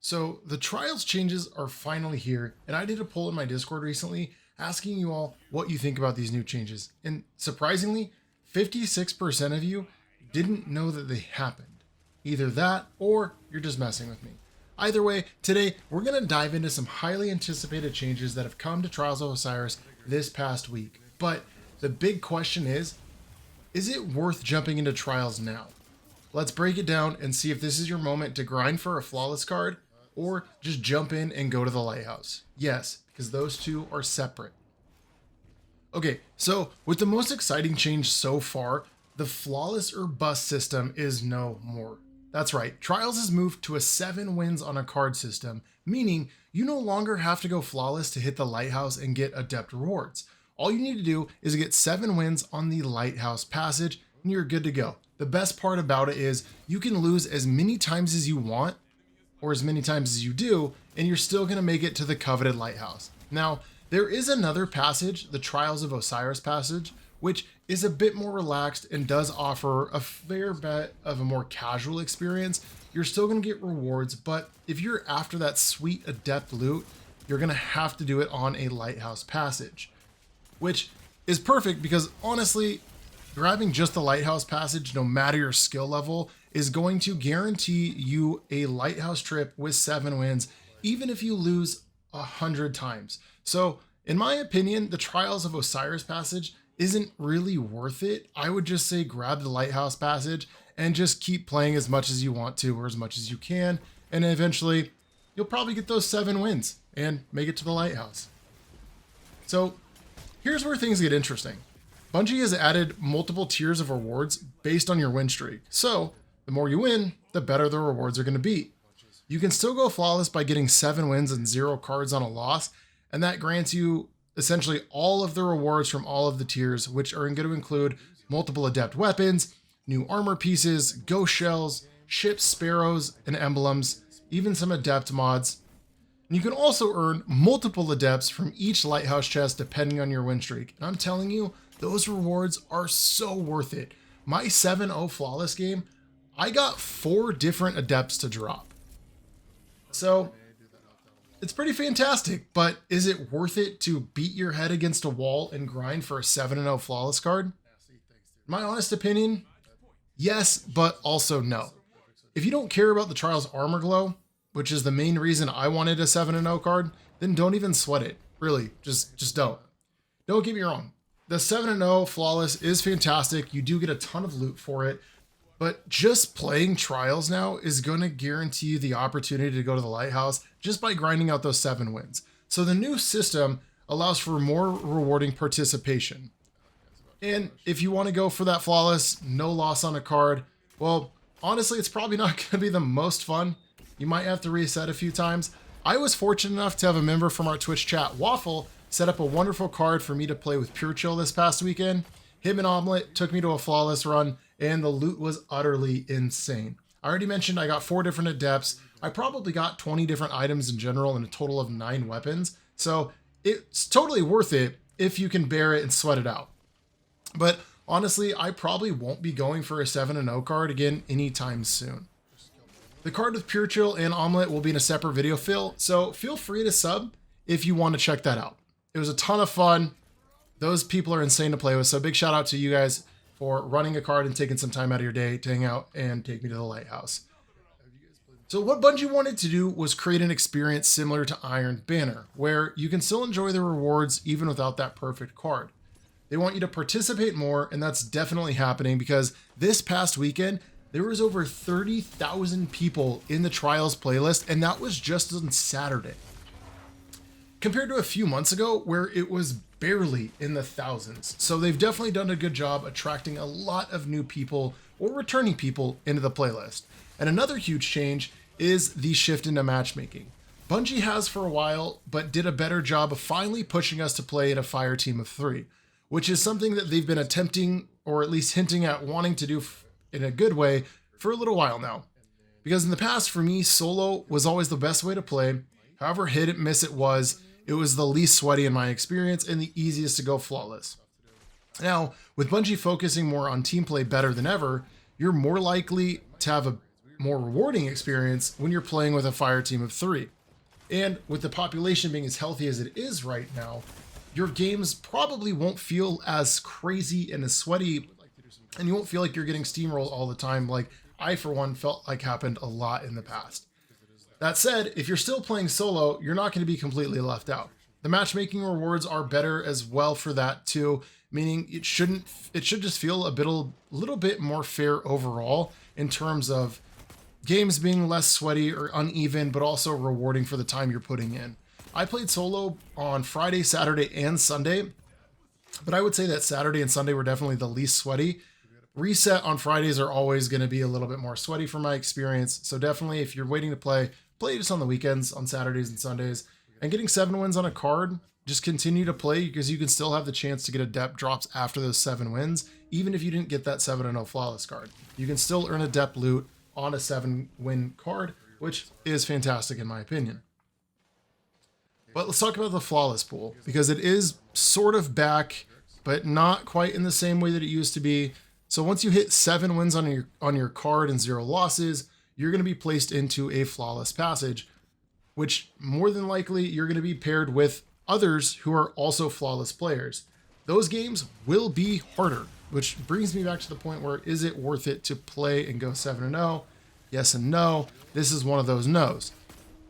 So the Trials changes are finally here, and I did a poll in my Discord recently asking you all what you think about these new changes. And surprisingly, 56% of you didn't know that they happened. Either that or you're just messing with me. Either way, today we're going to dive into some highly anticipated changes that have come to Trials of Osiris this past week. But the big question is it worth jumping into Trials now? Let's break it down and see if this is your moment to grind for a flawless card or just jump in and go to the lighthouse. Yes, because those two are separate. Okay, so with the most exciting change so far, the flawless or bust system is no more. That's right, Trials has moved to a 7 wins on a card system, meaning you no longer have to go flawless to hit the lighthouse and get adept rewards. All you need to do is get 7 wins on the lighthouse passage and you're good to go. The best part about it is you can lose as many times as you want or as many times as you do, and you're still going to make it to the coveted lighthouse. Now, there is another passage, the Trials of Osiris passage, which is a bit more relaxed and does offer a fair bit of a more casual experience. You're still going to get rewards, but if you're after that sweet adept loot, you're going to have to do it on a lighthouse passage, which is perfect because honestly, grabbing just the lighthouse passage, no matter your skill level, is going to guarantee you a lighthouse trip with 7 wins, even if you lose 100 times. So in my opinion, the Trials of Osiris passage isn't really worth it. I would just say grab the lighthouse passage and just keep playing as much as you want to or as much as you can. And eventually you'll probably get those 7 wins and make it to the lighthouse. So here's where things get interesting. Bungie has added multiple tiers of rewards based on your win streak. So the more you win, the better the rewards are going to be. You can still go flawless by getting 7 wins and 0 cards on a loss, and that grants you essentially all of the rewards from all of the tiers, which are going to include multiple adept weapons, new armor pieces, ghost shells, ships, sparrows, and emblems, even some adept mods. And you can also earn multiple adepts from each lighthouse chest depending on your win streak. And I'm telling you, those rewards are so worth it. My 7-0 flawless game, I got 4 different adepts to drop. So it's pretty fantastic, but is it worth it to beat your head against a wall and grind for a 7-0 flawless card? My honest opinion, yes, but also no. If you don't care about the Trials Armor Glow, which is the main reason I wanted a 7-0 card, then don't even sweat it. Really, just don't. Don't get me wrong. The 7-0 flawless is fantastic. You do get a ton of loot for it, but just playing Trials now is going to guarantee you the opportunity to go to the lighthouse just by grinding out those 7 wins. So the new system allows for more rewarding participation. And if you want to go for that flawless, no loss on a card, well, honestly, it's probably not going to be the most fun. You might have to reset a few times. I was fortunate enough to have a member from our Twitch chat, Waffle, set up a wonderful card for me to play with Pure Chill this past weekend. Him and Omelette took me to a flawless run, and the loot was utterly insane. I already mentioned I got 4 different adepts. I probably got 20 different items in general and a total of 9 weapons. So it's totally worth it if you can bear it and sweat it out. But honestly, I probably won't be going for a 7-0 card again anytime soon. The card with Pure Chill and Omelette will be in a separate video, so feel free to sub if you want to check that out. It was a ton of fun. Those people are insane to play with, so big shout out to you guys for running a card and taking some time out of your day to hang out and take me to the lighthouse. So what Bungie wanted to do was create an experience similar to Iron Banner, where you can still enjoy the rewards even without that perfect card. They want you to participate more, and that's definitely happening because this past weekend, there was over 30,000 people in the Trials playlist, and that was just on Saturday. Compared to a few months ago where it was barely in the thousands. So they've definitely done a good job attracting a lot of new people or returning people into the playlist. And another huge change is the shift into matchmaking. Bungie has for a while, but did a better job of finally pushing us to play in a fire team of 3, which is something that they've been attempting or at least hinting at wanting to do in a good way for a little while now. Because in the past, for me, solo was always the best way to play. However hit and miss it was the least sweaty in my experience and the easiest to go flawless. Now, with Bungie focusing more on team play better than ever, you're more likely to have a more rewarding experience when you're playing with a fire team of 3. And with the population being as healthy as it is right now, your games probably won't feel as crazy and as sweaty, and you won't feel like you're getting steamrolled all the time like I, for one, felt like happened a lot in the past. That said, if you're still playing solo, you're not going to be completely left out. The matchmaking rewards are better as well for that too, meaning it should just feel a little bit more fair overall in terms of games being less sweaty or uneven, but also rewarding for the time you're putting in. I played solo on Friday, Saturday, and Sunday, but I would say that Saturday and Sunday were definitely the least sweaty. Reset on Fridays are always going to be a little bit more sweaty from my experience. So definitely if you're waiting to play just on the weekends, on Saturdays and Sundays. And getting 7 wins on a card, just continue to play because you can still have the chance to get adept drops after those 7 wins, even if you didn't get that 7-0 flawless card. You can still earn adept loot on a 7-win card, which is fantastic in my opinion. But let's talk about the flawless pool because it is sort of back, but not quite in the same way that it used to be. So once you hit 7 wins on your card and 0 losses, you're going to be placed into a flawless passage, which more than likely you're going to be paired with others who are also flawless players. Those games will be harder, which brings me back to the point where is it worth it to play and go 7-0? Yes and no. This is one of those no's.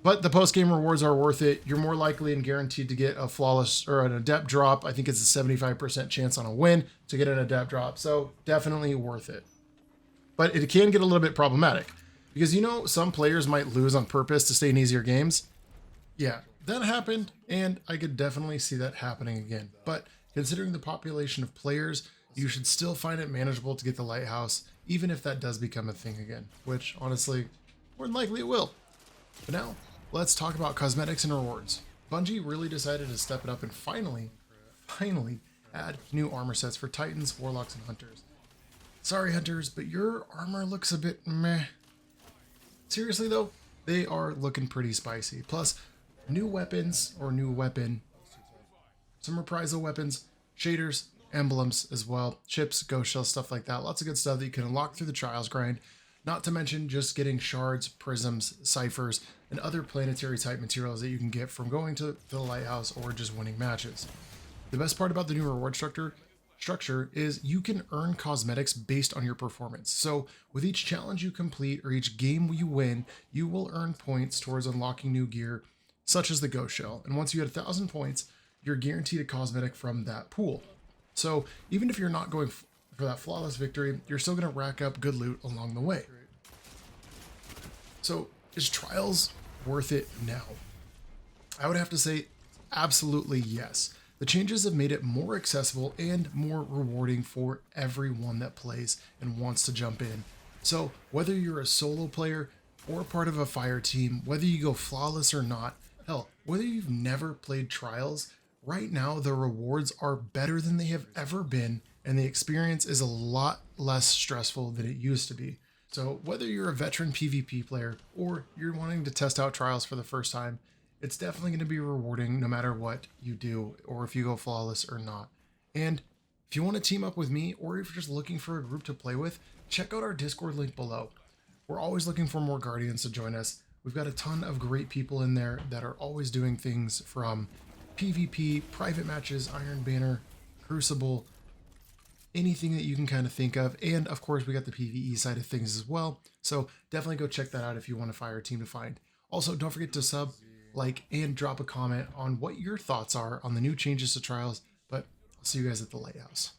But the post-game rewards are worth it. You're more likely and guaranteed to get a flawless or an adept drop. I think it's a 75% chance on a win to get an adept drop. So definitely worth it. But it can get a little bit problematic because, you know, some players might lose on purpose to stay in easier games. Yeah, that happened. And I could definitely see that happening again. But considering the population of players, you should still find it manageable to get the lighthouse, even if that does become a thing again, which honestly, more than likely it will. But now, let's talk about cosmetics and rewards. Bungie really decided to step it up and finally add new armor sets for Titans, Warlocks, and Hunters. Sorry, Hunters, but your armor looks a bit meh. Seriously though, they are looking pretty spicy. Plus, new weapons or new weapon, some reprisal weapons, shaders, emblems as well, chips, ghost shells, stuff like that. Lots of good stuff that you can unlock through the Trials grind. Not to mention just getting shards, prisms, ciphers, and other planetary type materials that you can get from going to the lighthouse or just winning matches. The best part about the new reward structure is you can earn cosmetics based on your performance. So with each challenge you complete or each game you win, you will earn points towards unlocking new gear, such as the ghost shell. And once you get 1,000 points, you're guaranteed a cosmetic from that pool. So even if you're not going for that flawless victory, you're still going to rack up good loot along the way. So is Trials worth it now? I would have to say absolutely yes. The changes have made it more accessible and more rewarding for everyone that plays and wants to jump in. So whether you're a solo player or part of a fire team, whether you go flawless or not, hell, whether you've never played Trials, right now the rewards are better than they have ever been, and the experience is a lot less stressful than it used to be. So whether you're a veteran PvP player or you're wanting to test out Trials for the first time, it's definitely going to be rewarding no matter what you do or if you go flawless or not. And if you want to team up with me or if you're just looking for a group to play with, check out our Discord link below. We're always looking for more Guardians to join us. We've got a ton of great people in there that are always doing things from PvP, private matches, Iron Banner, Crucible, anything that you can kind of think of. And of course, we got the PvE side of things as well. So definitely go check that out if you want to fire a team to find. Also, don't forget to sub, like, and drop a comment on what your thoughts are on the new changes to Trials. But I'll see you guys at the Lighthouse.